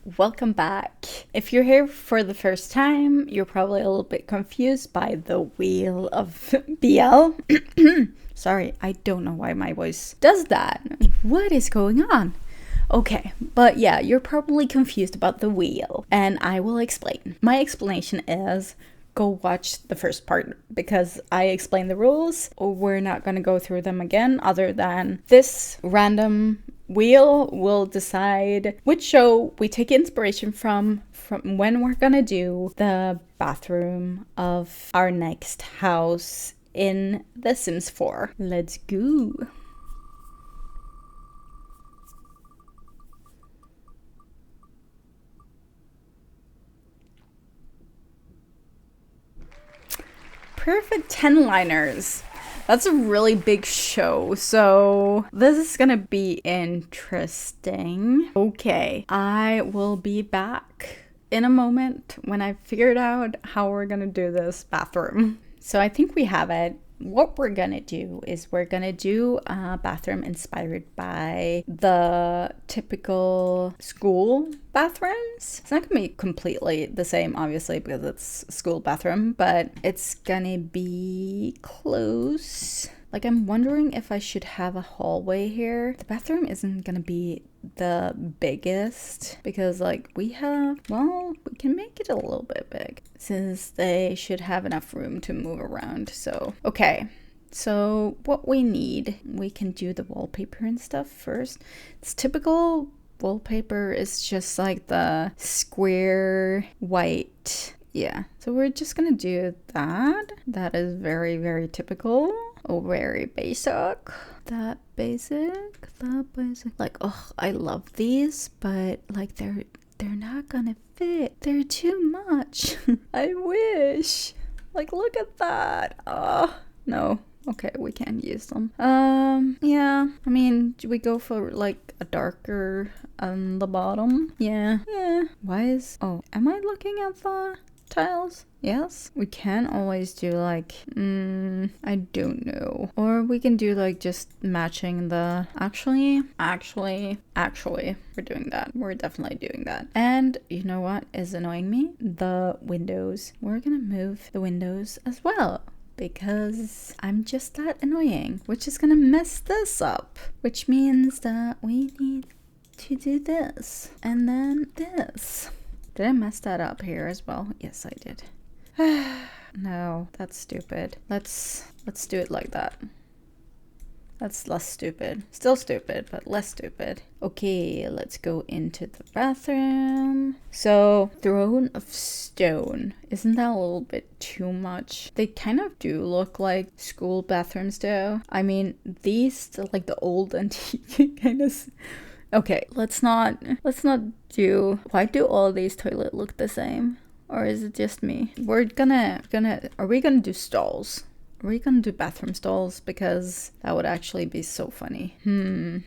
welcome back. If you're here for the first time, you're probably a little bit confused by the wheel of BL. Sorry, I don't know why my voice does that. What is going on? Okay, but yeah, you're probably confused about the wheel, and I will explain. My explanation is go watch the first part because I explain the rules. We're not going to go through them again, other than this random wheel will decide which show we take inspiration from when we're going to do the bathroom of our next house in The Sims 4. Let's go. Perfect 10-liners. That's a really big show, so this is gonna be interesting. Okay, I will be back in a moment when I figured out how we're gonna do this bathroom. So I think we have it. What we're gonna do is we're gonna do a bathroom inspired by the typical school bathrooms. It's not gonna be completely the same, obviously, because it's a school bathroom, but it's gonna be close. Like, I'm wondering if I should have a hallway here. The bathroom isn't gonna be the biggest because, like, we can make it a little bit big since they should have enough room to move around. So, okay. So what we need, we can do the wallpaper and stuff first. It's typical wallpaper is just like the square white. Yeah, so we're just gonna do that. That is very, very typical. Oh, very basic. That basic. Like, oh, I love these, but like they're not gonna fit. They're too much. I wish. Like, look at that. Oh, no. Okay, we can't use them. Yeah. I mean, do we go for like a darker on the bottom? Yeah. Oh, am I looking at the tiles? Yes, we can always do like I don't know, or we can do like just matching the actually we're doing that. We're definitely doing that. And you know what is annoying me? The windows. We're gonna move the windows as well because I'm just that annoying, which is gonna mess this up, which means that we need to do this and then this. Did I mess that up here as well? Yes, I did. No, that's stupid. Let's do it like that. That's less stupid. Still stupid, but less stupid. Okay, let's go into the bathroom. So, throne of stone. Isn't that a little bit too much? They kind of do look like school bathrooms do. I mean, these, like the old antique kind of... Okay, let's not do... Why do all these toilets look the same? Or is it just me? Are we gonna do stalls? Are we gonna do bathroom stalls? Because that would actually be so funny.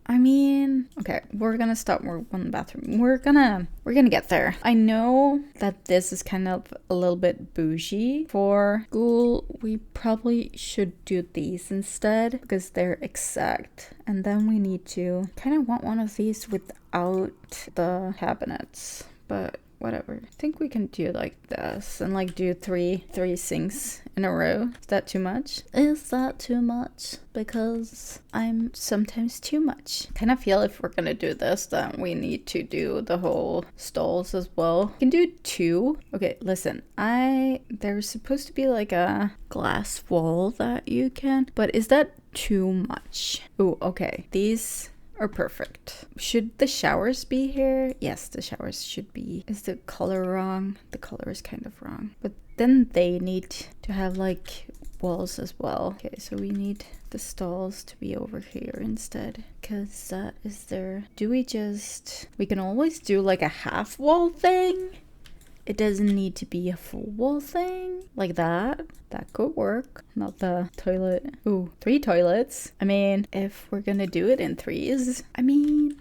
I mean, okay, we're gonna start with one bathroom. We're gonna get there. I know that this is kind of a little bit bougie for school. We probably should do these instead because they're exact. And then we need to kind of want one of these without the cabinets, but whatever. I think we can do like this and like do three sinks in a row. Is that too much? Is that too much? Because I'm sometimes too much. Kind of feel if we're gonna do this, then we need to do the whole stalls as well. We can do 2. Okay, listen. There's supposed to be like a glass wall that you can, but is that too much? Oh, okay. These are perfect. Should the showers be here? Yes, the showers should be. Is the color wrong? The color is kind of wrong. But then they need to have like walls as well. Okay, so we need the stalls to be over here instead, because that is there. We can always do like a half wall thing. It doesn't need to be a full wall thing like that. That could work. Not the toilet. Ooh, 3 toilets. I mean, if we're gonna do it in 3s. I mean.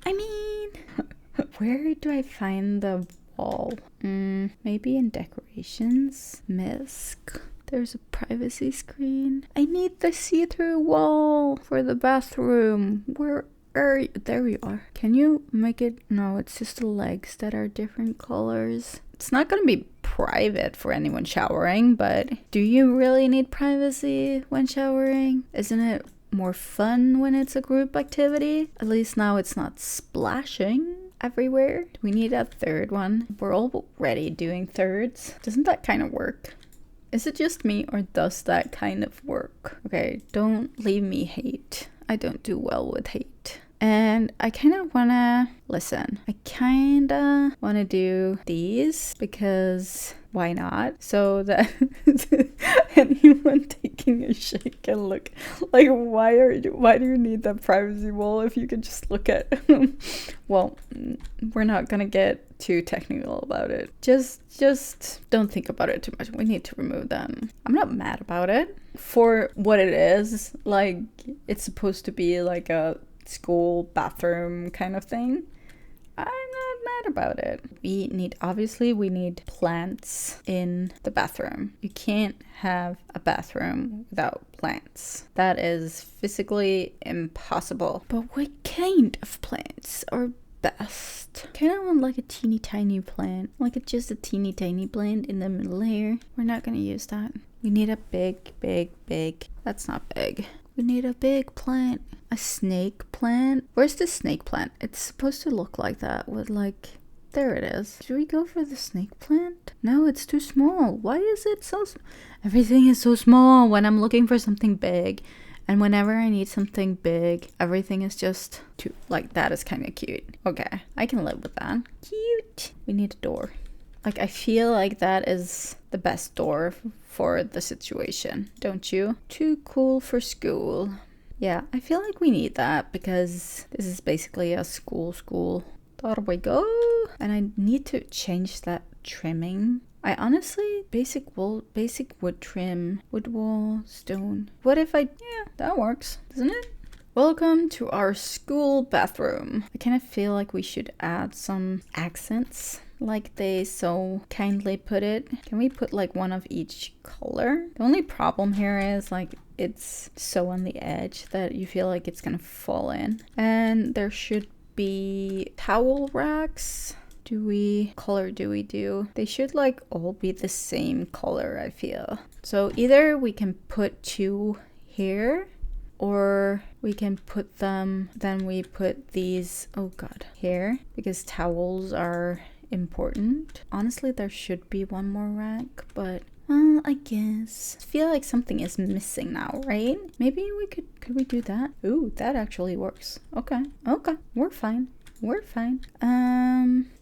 Where do I find the wall? Maybe in decorations. Misc. There's a privacy screen. I need the see-through wall for the bathroom. Where There we are. Can you make it? No, it's just the legs that are different colors. It's not gonna be private for anyone showering, but do you really need privacy when showering? Isn't it more fun when it's a group activity? At least now it's not splashing everywhere. Do we need a third one? We're already doing thirds. Doesn't that kind of work? Is it just me, or does that kind of work? Okay, don't leave me hate. I don't do well with hate. And I kind of want to, listen, I kind of want to do these because why not? So that anyone taking a shake can look like, why do you need that privacy wall if you could just look at, well, we're not going to get too technical about it. Just don't think about it too much. We need to remove that. I'm not mad about it for what it is. Like, it's supposed to be like a school bathroom kind of thing. I'm not mad about it. We need plants in the bathroom. You can't have a bathroom without plants. That is physically impossible. But what kind of plants are best? Kind of want like a teeny tiny plant, like just a teeny tiny plant in the middle here. We're not gonna use that. We need a big. That's not big. We need a big plant. A snake plant? Where's the snake plant? It's supposed to look like that with like... There it is. Should we go for the snake plant? No, it's too small. Why is it so... Everything is so small when I'm looking for something big. And whenever I need something big, everything is just too... Like, that is kind of cute. Okay, I can live with that. Cute. We need a door. Like, I feel like that is the best door for the situation, don't you? Too cool for school. Yeah, I feel like we need that because this is basically a school. There we go. And I need to change that trimming. I honestly, basic wood trim, wood wall, stone. What if yeah, that works, doesn't it? Welcome to our school bathroom. I kind of feel like we should add some accents, like they so kindly put it. Can we put like one of each color? The only problem here is like it's so on the edge that you feel like it's gonna fall in. And there should be towel racks. Color do we do? They should like all be the same color, I feel. So either we can put two here, or we can put them, then we put these, oh god, here, because towels are important. Honestly, there should be one more rack, but well, I guess. I feel like something is missing now, right? Maybe we could we do that? Ooh, that actually works. Okay, we're fine.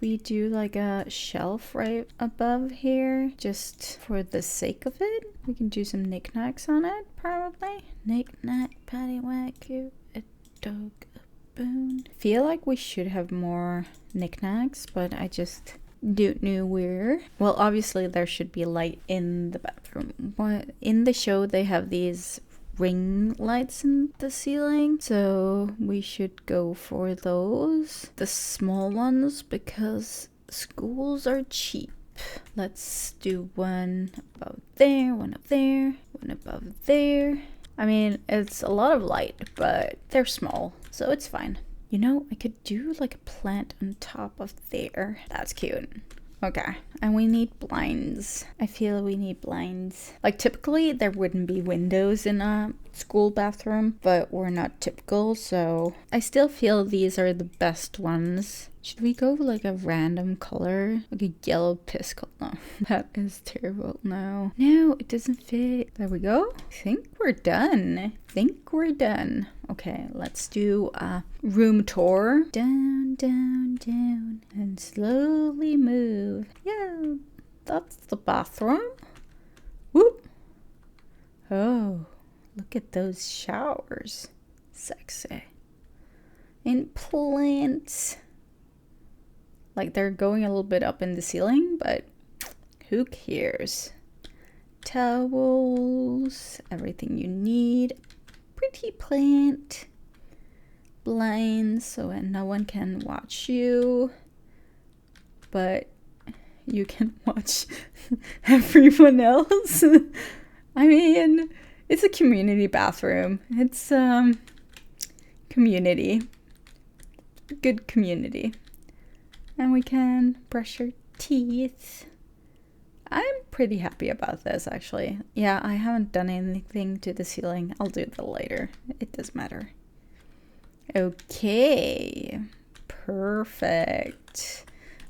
We do like a shelf right above here, just for the sake of it. We can do some knickknacks on it, probably. Knick-knack, paddywhack, cute, a dog, a bone. Feel like we should have more knickknacks, but I just don't know where. Well, obviously there should be light in the bathroom. But in the show, they have these ring lights in the ceiling, so we should go for those, the small ones, because schools are cheap. Let's do one above there, one up there, one above there. I mean, it's a lot of light, but they're small, so it's fine. You know, I could do like a plant on top of there. That's cute. Okay, and we need blinds. I feel we need blinds. Like, typically there wouldn't be windows in a school bathroom, but we're not typical, so I still feel these are the best ones. Should we go for like a random color? Like a yellow piss color? No, that is terrible. No, it doesn't fit. There we go. I think we're done. Okay, let's do a room tour. Down, and slowly move. Yeah, that's the bathroom. Whoop. Oh, look at those showers. Sexy. And plants. Like, they're going a little bit up in the ceiling, but who cares? Towels, everything you need. Pretty plant. Blinds, so no one can watch you. But you can watch everyone else. I mean, it's a community bathroom. It's, community. good community. And we can brush our teeth. I'm pretty happy about this, actually. Yeah, I haven't done anything to the ceiling. I'll do that later. It doesn't matter. Okay. Perfect.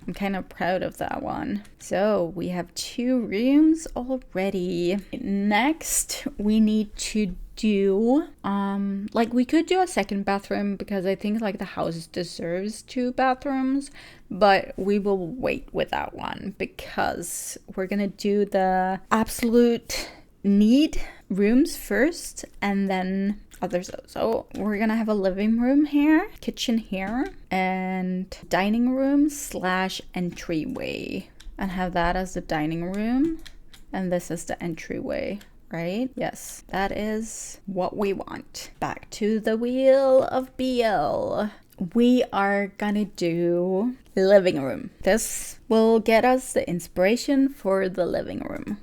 I'm kind of proud of that one. So we have 2 rooms already. Next, we need to do, like we could do a second bathroom because I think like the house deserves 2 bathrooms, but we will wait with that one because we're gonna do the absolute need rooms first and then others. So we're gonna have a living room here, kitchen here, and dining room / entryway, and have that as the dining room and this is the entryway, right? Yes, that is what we want. Back to the wheel of BL. We are gonna do living room. This will get us the inspiration for the living room.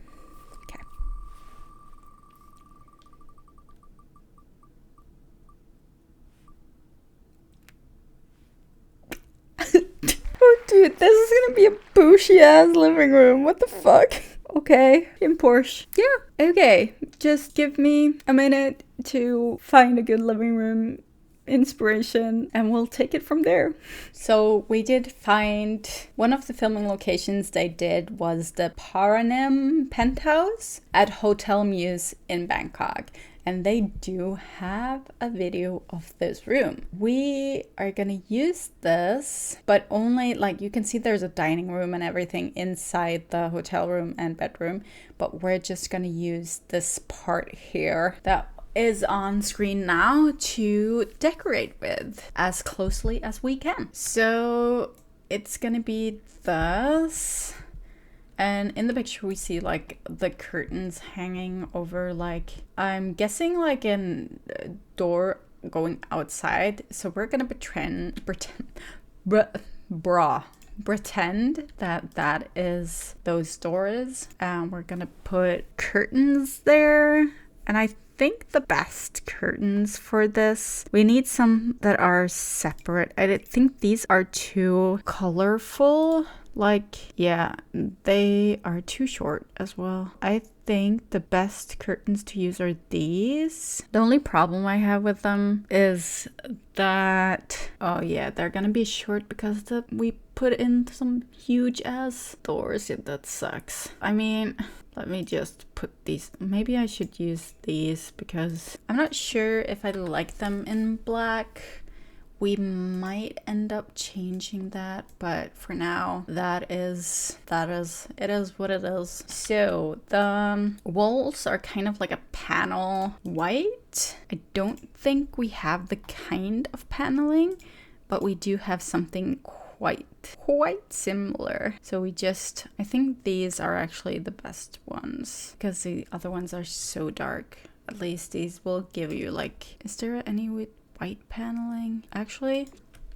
Oh, dude, this is gonna be a bougie ass living room. What the fuck? Okay, KinnPorsche. Yeah, okay. Just give me a minute to find a good living room inspiration and we'll take it from there. So we did find one of the filming locations they did was the Paranem penthouse at Hotel Muse in Bangkok. And they do have a video of this room. We are gonna use this, but only like you can see there's a dining room and everything inside the hotel room and bedroom, but we're just gonna use this part here that is on screen now to decorate with as closely as we can. So it's gonna be this. And in the picture we see like the curtains hanging over, like I'm guessing like a door going outside. So we're gonna pretend that that is those doors. And we're gonna put curtains there. And I think the best curtains for this, we need some that are separate. I think these are too colorful. Like, yeah, they are too short as well. I think the best curtains to use are these. The only problem I have with them is that, oh yeah, they're gonna be short because we put in some huge ass doors. Yeah, that sucks. I mean, let me just put these. Maybe I should use these because I'm not sure if I like them in black. We might end up changing that, but for now, it is what it is. So the walls are kind of like a panel white. I don't think we have the kind of paneling, but we do have something quite similar. So I think these are actually the best ones because the other ones are so dark. At least these will give you like, is there any with white paneling? Actually,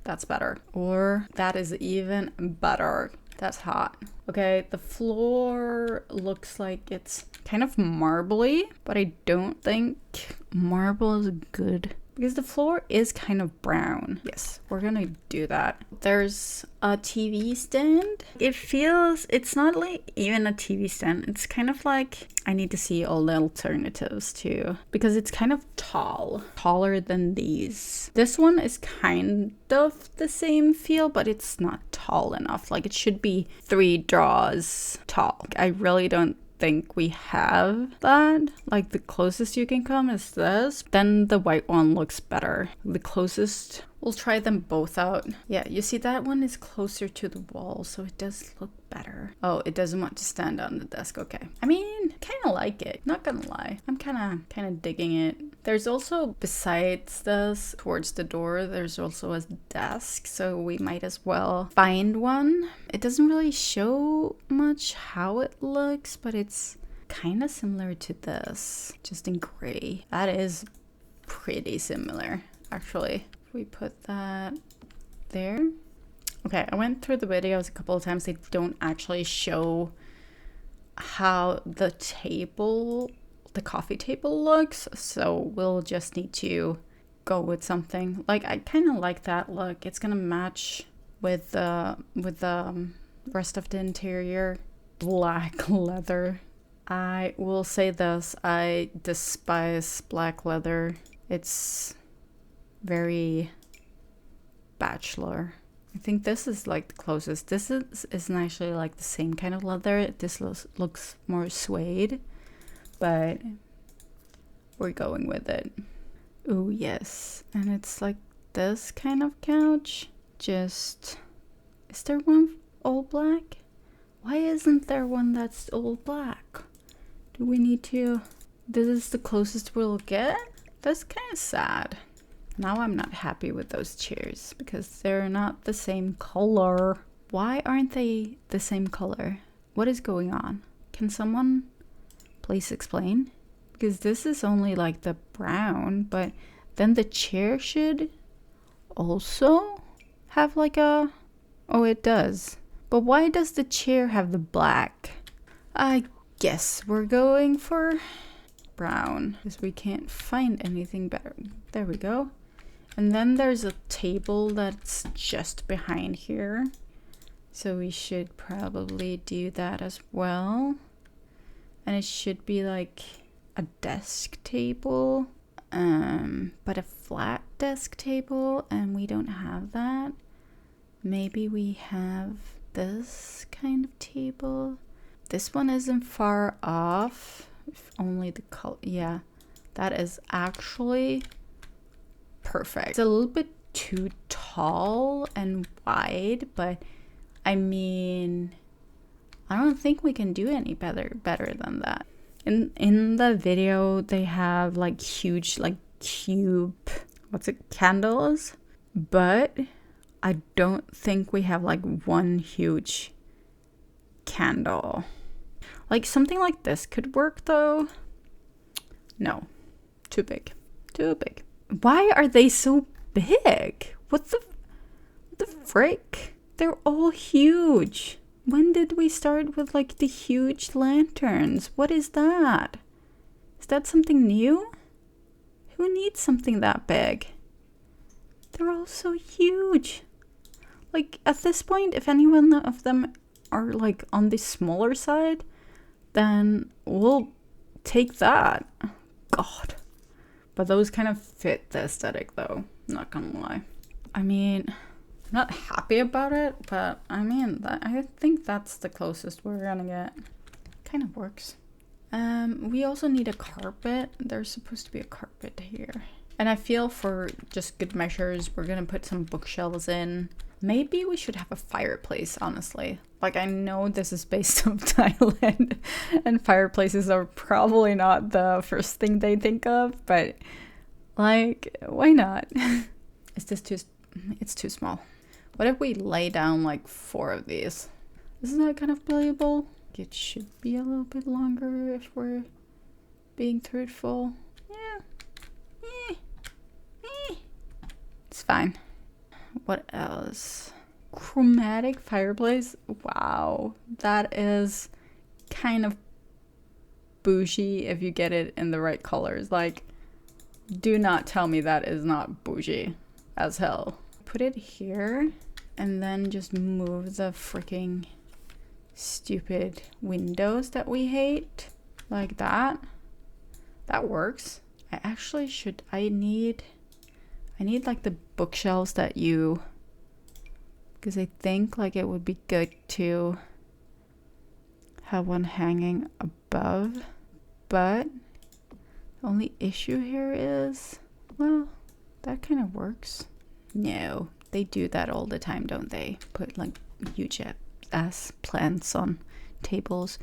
that's better. Or that is even better. That's hot. Okay, the floor looks like it's kind of marbly, but I don't think marble is good because the floor is kind of brown. Yes, we're gonna do that. There's a TV stand. It's not like even a TV stand. It's kind of like, I need to see all the alternatives too, because it's kind of taller than these. This one is kind of the same feel, but it's not tall enough. Like it should be 3 drawers tall. I really don't think we have that. Like the closest you can come is this. Then the white one looks better. The closest, we'll try them both out. Yeah, you see that one is closer to the wall, so it does look better. Oh, it doesn't want to stand on the desk. Okay. I mean, kind of like it. Not gonna lie. I'm kind of digging it. There's also, besides this, towards the door, there's also a desk, so we might as well find one. It doesn't really show much how it looks, but it's kind of similar to this, just in gray. That is pretty similar, actually. If we put that there. Okay, I went through the videos a couple of times. They don't actually show how the coffee table looks, so we'll just need to go with something. Like, I kind of like that look. It's gonna match with the rest of the interior. Black leather. I will say this, I despise black leather. It's very bachelor. I think this is like the closest. This isn't actually like the same kind of leather. This looks more suede, but we're going with it. Oh yes, and it's like this kind of couch. Just, is there one all black? Why isn't there one that's all black? Do we need to, this is the closest we'll get? That's kind of sad. Now I'm not happy with those chairs because they're not the same color. Why aren't they the same color? What is going on? Can someone please explain? Because this is only like the brown, but then the chair should also have like a, oh it does. But why does the chair have the black? I guess we're going for brown because we can't find anything better. There we go. And then there's a table that's just behind here. So we should probably do that as well. And it should be like a desk table, but a flat desk table, and we don't have that. Maybe we have this kind of table. This one isn't far off. If only the color, yeah, that is actually perfect. It's a little bit too tall and wide, but I mean, I don't think we can do any better than that. In the video, they have like huge, like cube, what's it, candles, but I don't think we have like one huge candle. Like something like this could work though. No, too big, too big. Why are they so big? What the frick? They're all huge. When did we start with like the huge lanterns? What is that? Is that something new? Who needs something that big? They're all so huge. Like at this point, if any one of them are like on the smaller side, then we'll take that. God. But those kind of fit the aesthetic though, not gonna lie. I mean, I'm not happy about it, but I mean, I think that's the closest we're gonna get. Kind of works. We also need a carpet. There's supposed to be a carpet here. And I feel for just good measures, we're gonna put some bookshelves in. Maybe we should have a fireplace, honestly. Like, I know this is based on Thailand, and fireplaces are probably not the first thing they think of, but, like, why not? Is this too... It's too small. What if we lay down, like, 4 of these? Isn't that kind of believable? It should be a little bit longer if we're being truthful. Yeah. It's fine. What else? Chromatic fireplace. Wow, that is kind of bougie if you get it in the right colors. Like, do not tell me that is not bougie as hell. Put it here and then just move the freaking stupid windows that we hate like that. That works. I actually should, I need like the bookshelves that you, because I think like it would be good to have one hanging above, but the only issue here is, well, that kind of works. No, they do that all the time, don't they? Put like huge ass plants on tables.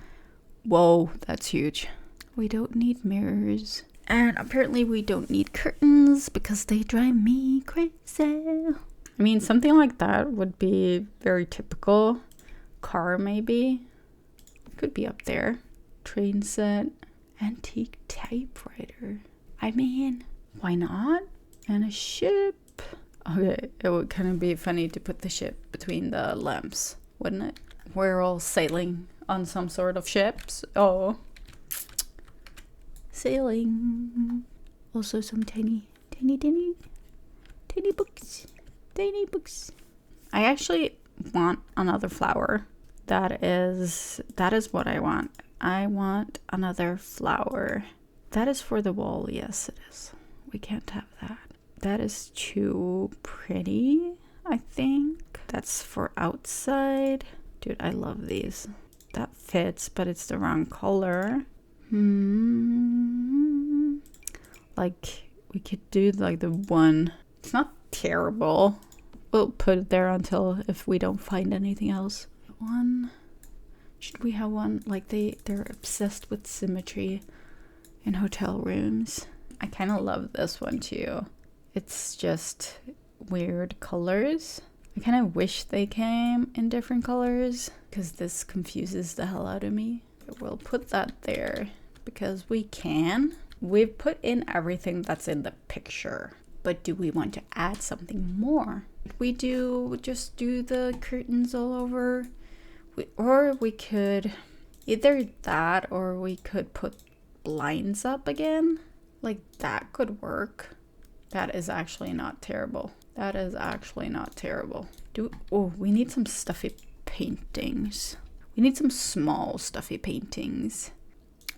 Whoa, that's huge. We don't need mirrors. And apparently we don't need curtains because they drive me crazy. I mean, something like that would be very typical. Car, maybe. Could be up there. Train set. Antique typewriter. I mean, why not? And a ship. Okay, it would kind of be funny to put the ship between the lamps, wouldn't it? We're all sailing on some sort of ships. Oh. Sailing. Also some tiny Tiny books. Tiny books. I actually want another flower. That is what I want. I want another flower. That is for the wall. Yes, it is. We can't have that. That is too pretty, I think. That's for outside. Dude, I love these. That fits, but it's the wrong color. Like, we could do like the one. It's not terrible. We'll put it there until if we don't find anything else. One. Should we have one? Like they're obsessed with symmetry in hotel rooms. I kind of love this one too. It's just weird colors. I kind of wish they came in different colors because this confuses the hell out of me. We'll put that there because we can. We've put in everything that's in the picture, but do we want to add something more? We just do the curtains all over, or we could either that, or we could put blinds up again. Like that could work. That is actually not terrible. That is actually not terrible. We need some stuffy paintings. We need some small stuffy paintings.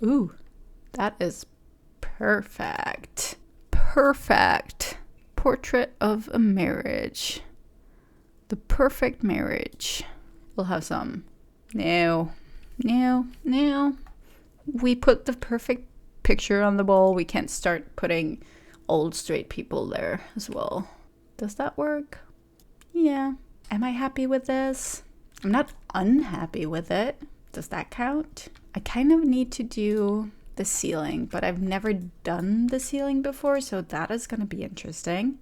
Ooh, that is perfect. Perfect. Portrait of a marriage. The perfect marriage. We'll have some. No. We put the perfect picture on the wall. We can't start putting old straight people there as well. Does that work? Yeah. Am I happy with this? I'm not unhappy with it. Does that count? I kind of need to do the ceiling, but I've never done the ceiling before, so that is going to be interesting.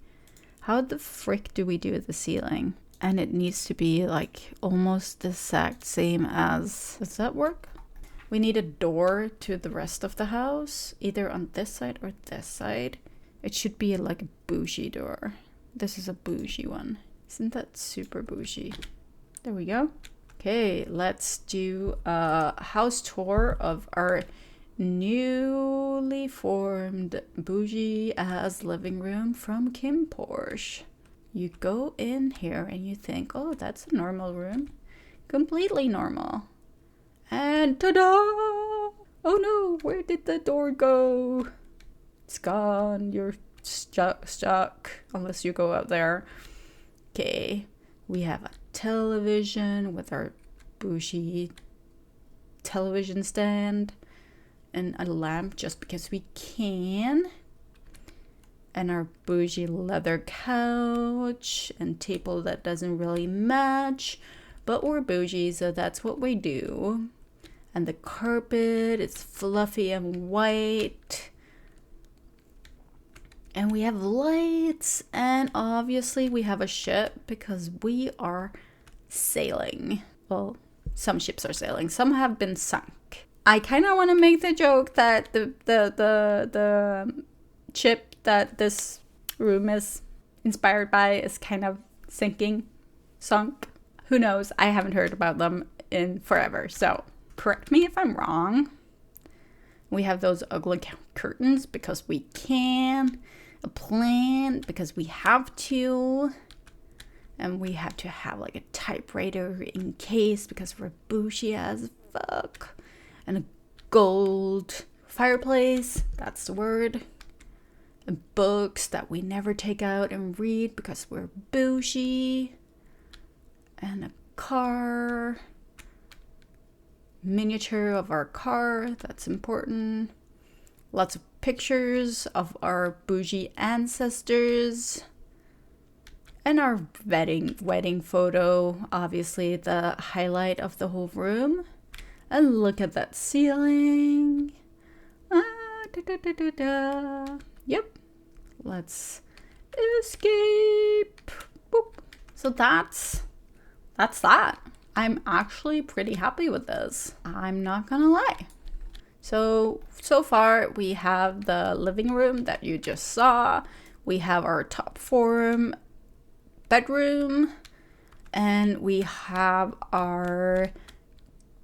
How the frick do we do the ceiling? And it needs to be like almost the exact same as... Does that work? We need a door to the rest of the house, either on this side or this side. It should be like a bougie door. This is a bougie one. Isn't that super bougie? There we go. Okay, let's do a house tour of our newly formed bougie as living room from KinnPorsche. You go in here and you think, oh, that's a normal room. Completely normal. And ta-da! Oh no, where did the door go? It's gone. You're stuck unless you go out there. Okay, we have a television with our bougie television stand and a lamp just because we can, and our bougie leather couch and table that doesn't really match, but we're bougie, so that's what we do. And the carpet is fluffy and white. And we have lights, and obviously we have a ship because we are sailing. Well, some ships are sailing, some have been sunk. I kind of want to make the joke that the ship that this room is inspired by is kind of sunk. Who knows? I haven't heard about them in forever, so correct me if I'm wrong. We have those ugly curtains because we can. A plant because we have to. And we have to have like a typewriter in case because we're bougie as fuck. And a gold fireplace, that's the word. And books that we never take out and read because we're bougie. And a car. Miniature of our car, that's important. Lots of pictures of our bougie ancestors. And our wedding photo, obviously the highlight of the whole room. And look at that ceiling. Yep. Let's escape. Boop. So that's that. I'm actually pretty happy with this. I'm not gonna lie. So far we have the living room that you just saw. We have our top form bedroom, and we have our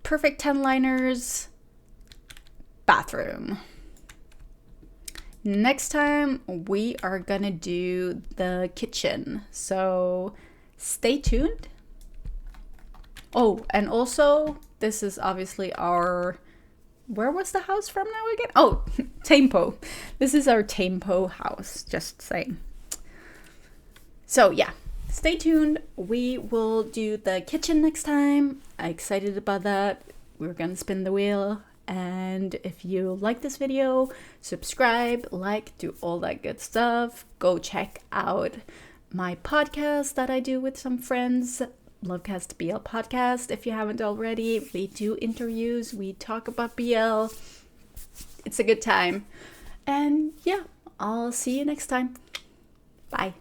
perfect 10 liners bathroom. Next time we are gonna do the kitchen, so stay tuned. Oh, and also this is obviously our, where was the house from now again? Oh, Tempo. This is our Tempo house, just saying. So yeah, stay tuned. We will do the kitchen next time. I'm excited about that. We're gonna spin the wheel. And if you like this video, subscribe, like, do all that good stuff. Go check out my podcast that I do with some friends, Lovecast BL podcast. If you haven't already, we do interviews, we talk about BL. It's a good time. And yeah, I'll see you next time. Bye.